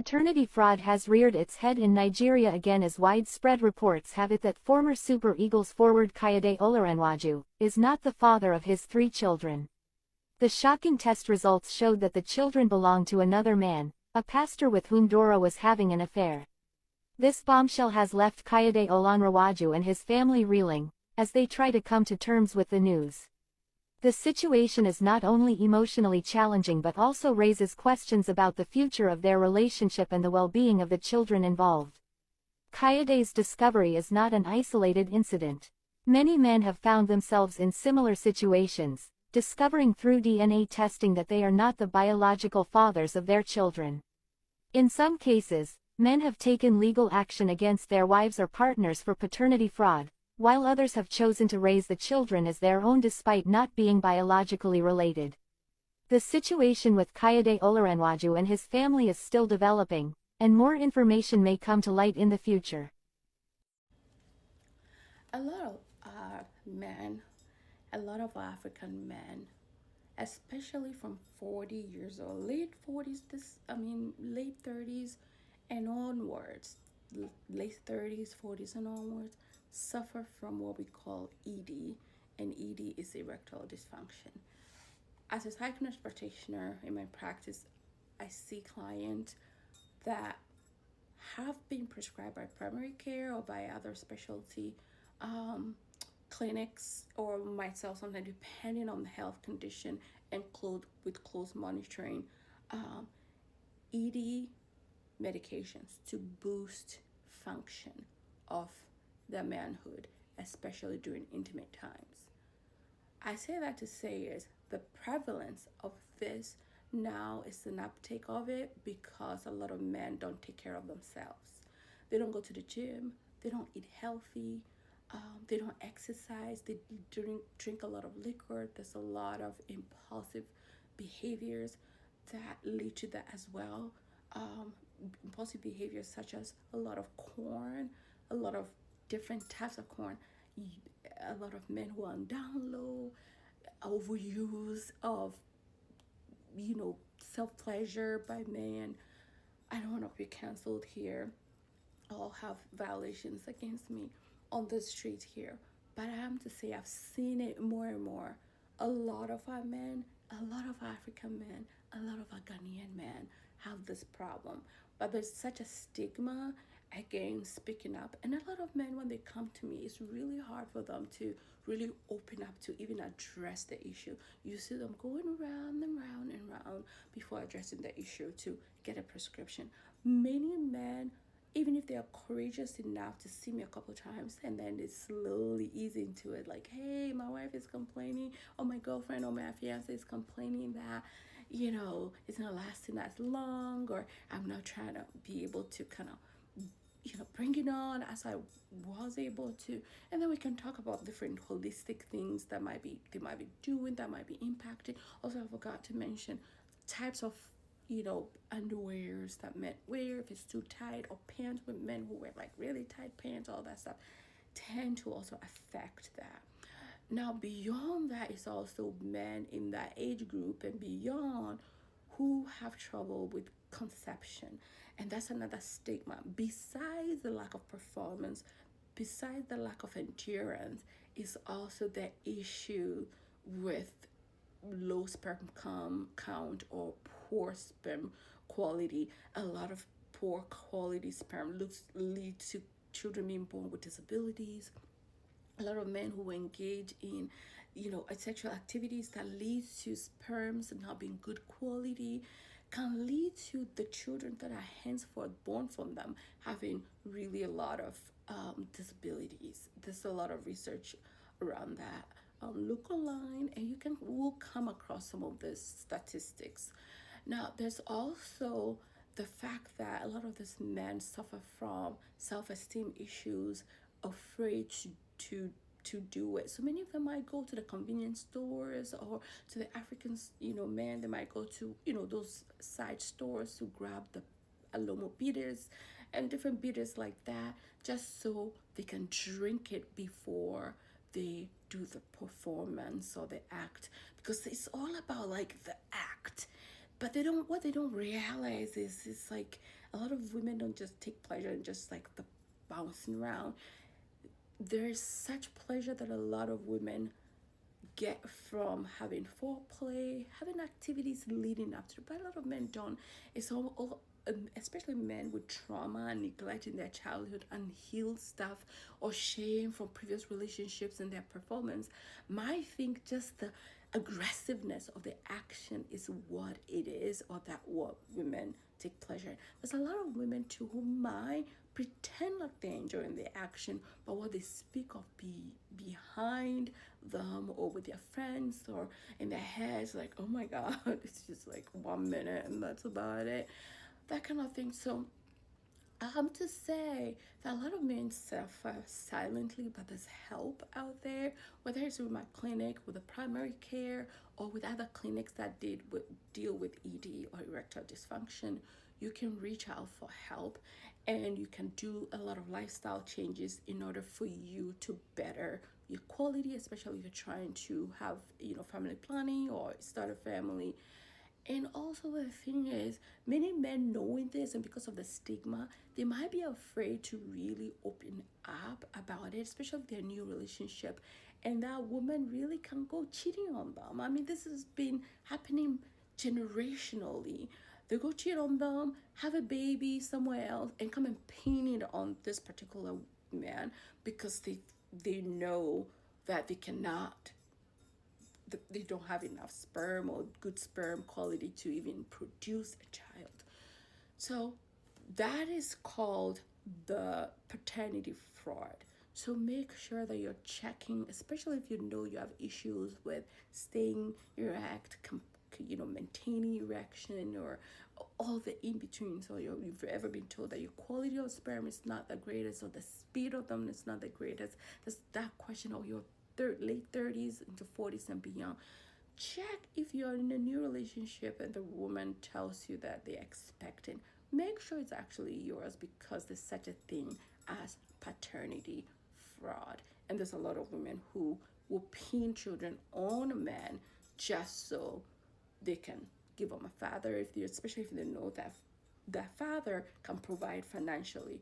Paternity fraud has reared its head in Nigeria again as widespread reports have it that former Super Eagles forward Kayode Olarenwaju is not the father of his 3 children. The shocking test results showed that the children belonged to another man, a pastor with whom Dora was having an affair. This bombshell has left Kayode Olarenwaju and his family reeling, as they try to come to terms with the news. The situation is not only emotionally challenging but also raises questions about the future of their relationship and the well-being of the children involved. Kayode's discovery is not an isolated incident. Many men have found themselves in similar situations, discovering through DNA testing that they are not the biological fathers of their children. In some cases, men have taken legal action against their wives or partners for paternity fraud, while others have chosen to raise the children as their own despite not being biologically related. The situation with Kayode Olarenwaju and his family is still developing, and more information may come to light in the future. A lot of men, a lot of African men, especially from 40 years old, late 40s, late 30s and onwards, late 30s, 40s and onwards, suffer from what we call ED, and ED is erectile dysfunction. As a psych-nurse practitioner in my practice, I see clients that have been prescribed by primary care or by other specialty clinics, or myself sometimes, depending on the health condition and with close monitoring, ED medications to boost function of their manhood, especially during intimate times. I say that to say is the prevalence of this now is an uptake of it because a lot of men don't take care of themselves. They don't go to the gym, they don't eat healthy, they don't exercise, they drink a lot of liquor. There's a lot of impulsive behaviors that lead to that as well. Impulsive behaviors such as a lot of corn, a lot of different types of corn, a lot of men who are on down low, overuse of, self-pleasure by men. I don't want to be canceled here. I'll have violations against me on the street here. But I am to say I've seen it more and more. A lot of our men, a lot of African men, a lot of our Ghanaian men have this problem. But there's such a stigma against speaking up. And a lot of men, when they come to me, it's really hard for them to really open up to even address the issue. You see them going around and round and round before addressing the issue to get a prescription. Many men, even if they are courageous enough to see me a couple times and then they slowly ease into it, like, hey, my wife is complaining, or my girlfriend or my fiance is complaining that, it's not lasting as long, or I'm not trying to be able to kind of, bring it on as I was able to. And then we can talk about different holistic things they might be doing, that might be impacting. Also, I forgot to mention types of underwears that men wear, if it's too tight, or pants with men who wear like really tight pants, all that stuff tend to also affect that. Now, beyond that is also men in that age group and beyond who have trouble with conception. And that's another stigma. Besides the lack of performance, besides the lack of endurance, is also the issue with low sperm count or poor sperm quality. A lot of poor quality sperm lead to children being born with disabilities. A lot of men who engage in sexual activities that leads to sperms not being good quality can lead to the children that are henceforth born from them having really a lot of disabilities. There's a lot of research around that. Look online and will come across some of these statistics. Now, there's also the fact that a lot of these men suffer from self-esteem issues, afraid to do it. So many of them might go to the convenience stores, or to the Africans, men, they might go to, those side stores to grab the Alomo bitters and different bitters like that, just so they can drink it before they do the performance or the act, because it's all about like the act. But what they don't realize is it's like a lot of women don't just take pleasure in just like the bouncing around. There's such pleasure that a lot of women get from having foreplay, having activities leading up to it, but a lot of men don't. It's all especially men with trauma and neglect in their childhood, unhealed stuff, or shame from previous relationships and their performance, might think just the aggressiveness of the action is what it is, or that what women take pleasure in. There's a lot of women too who might pretend like they're enjoying the action, but what they speak of behind them or with their friends or in their heads, like, oh my god, it's just like 1 minute and that's about it, that kind of thing. So to say that a lot of men suffer silently, but there's help out there, whether it's with my clinic, with the primary care, or with other clinics that deal with ED or erectile dysfunction. You can reach out for help, and you can do a lot of lifestyle changes in order for you to better your quality, especially if you're trying to have, family planning or start a family. And also the thing is, many men knowing this, and because of the stigma, they might be afraid to really open up about it, especially with their new relationship. And that woman really can go cheating on them. I mean, this has been happening generationally. They go cheat on them, have a baby somewhere else, and come and pin it on this particular man because they know that they don't have enough sperm or good sperm quality to even produce a child. So that is called the paternity fraud. So make sure that you're checking, especially if you know you have issues with staying erect, maintaining erection, or all the in-betweens, or you've ever been told that your quality of sperm is not the greatest, or the speed of them is not the greatest. There's that question of your late 30s into 40s and beyond. Check if you're in a new relationship and the woman tells you that they're expecting. Make sure it's actually yours, because there's such a thing as paternity fraud. And there's a lot of women who will pin children on a man just so they can give them a father, especially if they know that that father can provide financially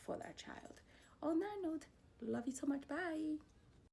for that child. On that note, love you so much. Bye.